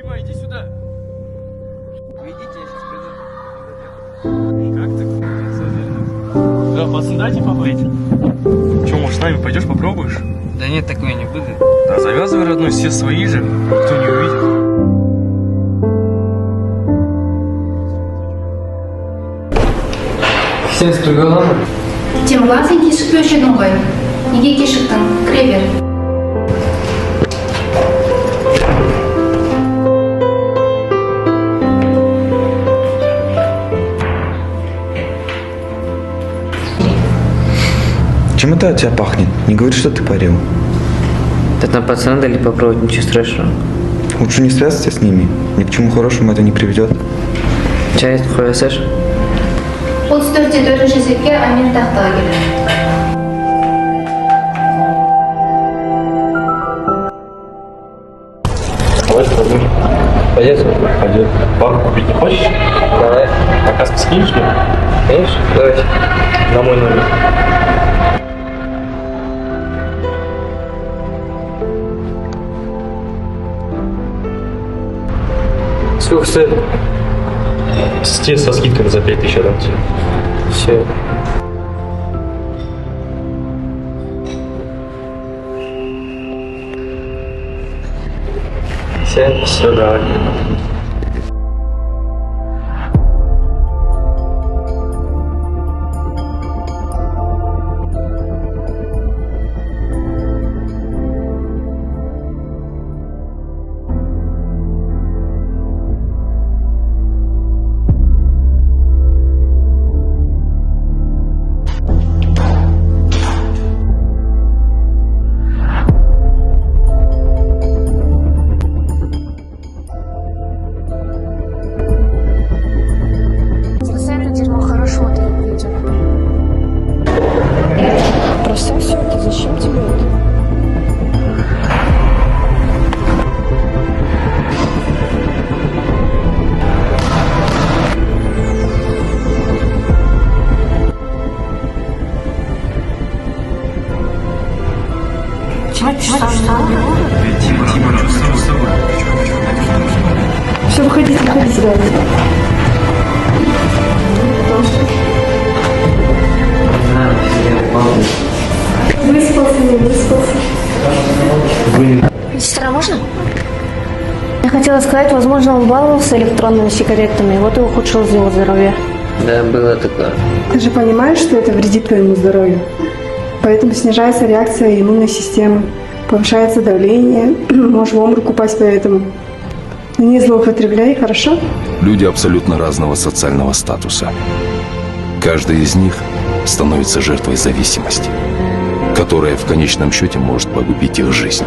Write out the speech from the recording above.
Дима, иди сюда. Вы идите, я сейчас приду. Как ты? Да, пацан, дайте попрыть. Че, может, с нами пойдешь, попробуешь? Да нет, такое не буду. Да завязывай, родной, все свои же. Никто не увидит. Сен тұрғанмын. Темірлан, сен кешікпей жүрдің ғой. Неге кешіктің? Кіре бер. Чем это от тебя пахнет? Не говори, что ты парил. Да там пацаны дали попробовать, ничего страшного. Лучше не связывайся с ними. Ни к чему хорошему это не приведет. Чай қоясаш? 34-те 4-ші есепке Амин тақтаға келді. Давай, пойдем. Пойдет? Пойдет. Банк купить не хочешь? Давай. Показ скинешь мне? Конечно? Давай. На мой номер. Сколько стоит? Со скидками за 5000 отдам тебе. Все. Все, давай. Это дерьмо хорошо ты увидел. Бросай все это, зачем тебе это? Дима, чувствую с собой. Все, выходите, давайте. Выспался, не выспался. Сестра, можно? Я хотела сказать, возможно, он баловался электронными сигаретами, вот и ухудшилось его здоровье. Да, было такое. Ты же понимаешь, что это вредит твоему здоровью. Поэтому снижается реакция иммунной системы, повышается давление, можешь в обморок упасть поэтому. Не злоупотребляй, хорошо? Люди абсолютно разного социального статуса. Каждый из них становится жертвой зависимости, которая в конечном счете может погубить их жизнь.